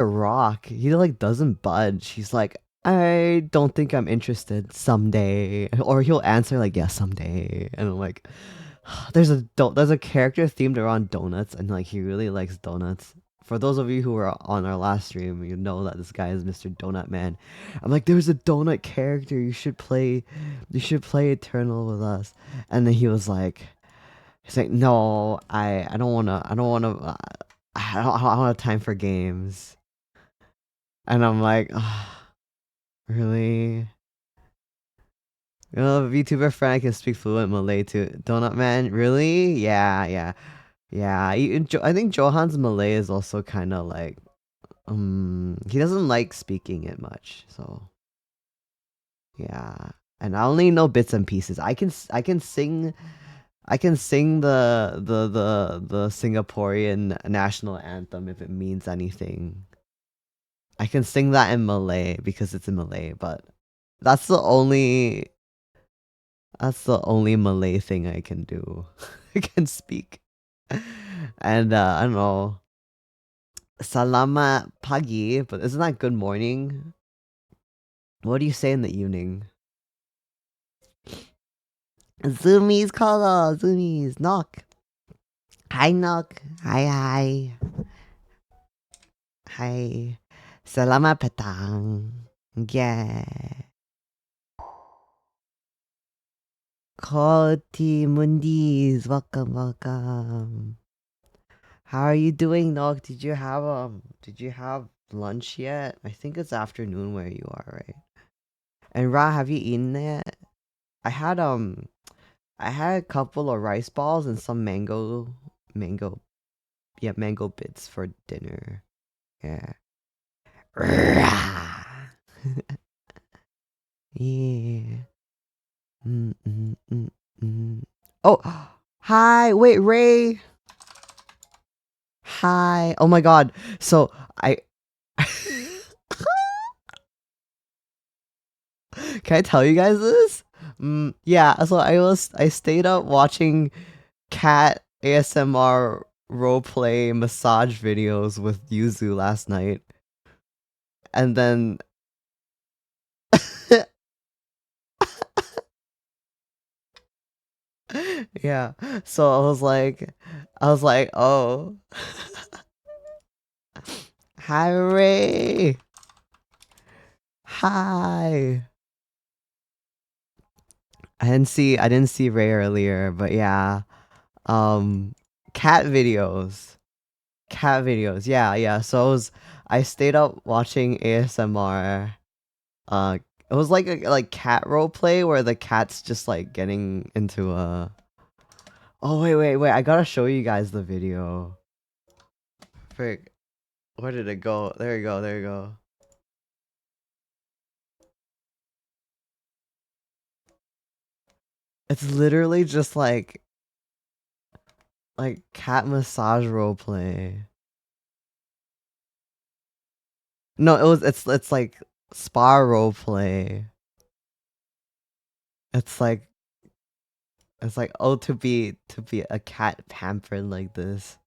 a rock. He like doesn't budge. He's like, I don't think I'm interested someday. Or he'll answer like, yeah, someday. And I'm like, there's a character themed around donuts, and like he really likes donuts. For those of you who were on our last stream, you know that this guy is Mr. Donut Man. I'm like, there's a donut character. You should play Eternal with us. And then he's like, no, I don't have time for games. And I'm like, really? You know, VTuber friend can speak fluent Malay too. Donut Man, really? Yeah, yeah, yeah. I think Johan's Malay is also kind of like, he doesn't like speaking it much. So yeah, and I only know bits and pieces. I can sing the Singaporean national anthem if it means anything. I can sing that in Malay because it's in Malay, but that's the only that's the only Malay thing I can do. I can speak. And I don't know. Salamat pagi, but isn't that good morning? What do you say in the evening? Zoomies call, Zoomies knock. Hi knock. Hi. Hi. Salamat petang. Yeah. Koti Mundis, welcome. How are you doing, Nog? Did you have lunch yet? I think it's afternoon where you are, right? And Ra, have you eaten it? I had I had a couple of rice balls and some mango mango bits for dinner. Yeah. Rah. Yeah. Mm, mm, mm, mm. Oh, hi. Wait, Ray. Hi. Oh my God. So I can I tell you guys this? Yeah. So I stayed up watching cat ASMR roleplay massage videos with Yuzu last night, and then yeah. So I was like, oh, hi Ray. Hi. I didn't see Ray earlier, but yeah. Um cat videos. Cat videos. Yeah, yeah. So I stayed up watching ASMR. It was like a like cat role play where the cat's just like getting into a Oh wait. I gotta show you guys the video. Frick. Where did it go? There you go, there you go. It's literally just like cat massage role play. No, it's like spa role play. It's like oh to be a cat pampered like this.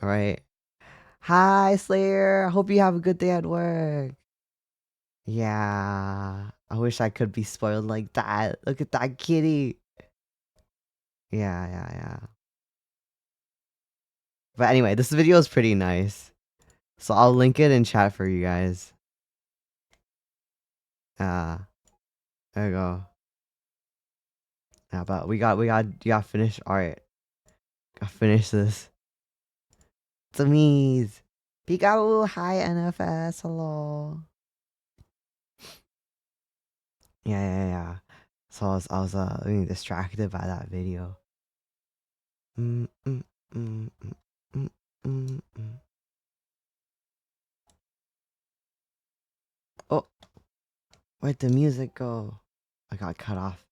Right? Hi Slayer. Hope you have a good day at work. Yeah. I wish I could be spoiled like that. Look at that kitty. Yeah. But anyway, this video is pretty nice. So I'll link it in chat for you guys. There you go. Yeah, but you got finish. Alright. Gotta finish this. It's a me's. Peekaboo, hi NFS, hello. Yeah. So I was being distracted by that video. Mm, mm, mm, mm, mm, mm, mm. Oh, where'd the music go? I got cut off.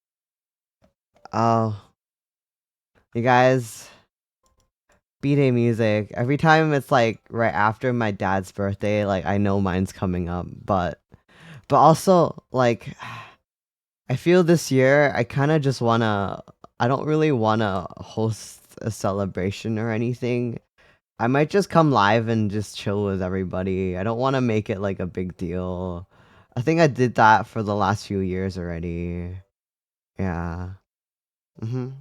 Oh, you guys, B-Day music. Every time it's like right after my dad's birthday, like I know mine's coming up, but also like I feel this year I kind of just wanna. I don't really wanna host a celebration or anything. I might just come live and just chill with everybody. I don't want to make it like a big deal. I think I did that for the last few years already. Yeah. Mhm.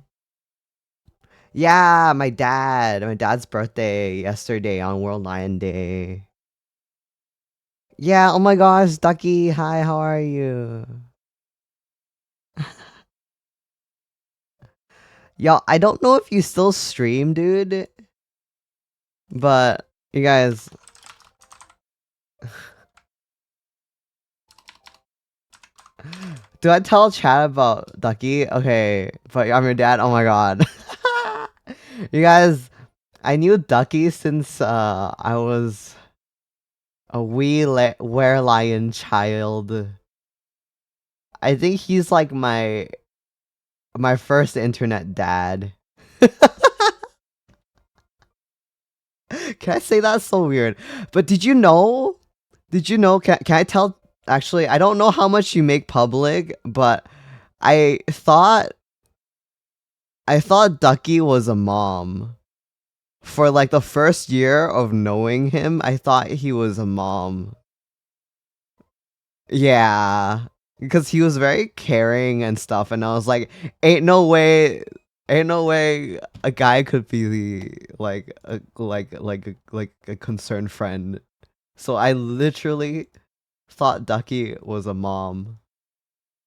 Yeah, my dad. My dad's birthday yesterday on World Lion Day. Yeah, oh my gosh, Ducky. Hi, how are you? Yo, I don't know if you still stream, dude, but you guys. Do I tell chat about Ducky? Okay, but I'm your dad. Oh my god. You guys, I knew Ducky since I was a wee were-lion child. I think he's like my first internet dad. Can I say that's so weird? But did you know? Did you know? Can I tell? Actually, I don't know how much you make public, but I thought Ducky was a mom. For like the first year of knowing him, I thought he was a mom. Yeah, because he was very caring and stuff, and I was like, ain't no way a guy could be like a concerned friend. So I literally thought Ducky was a mom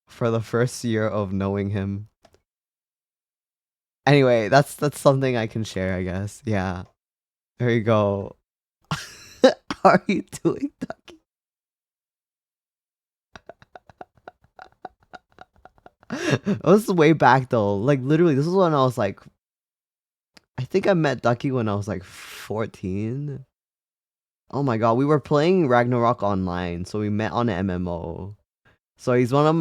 for the first year of knowing him. Anyway, that's something I can share, I guess. Yeah. There you go. How are you doing, Ducky? It was way back though. Like literally, this is when I was like, I think I met Ducky when I was like 14. Oh my god, we were playing Ragnarok online, so we met on an MMO. So he's one of my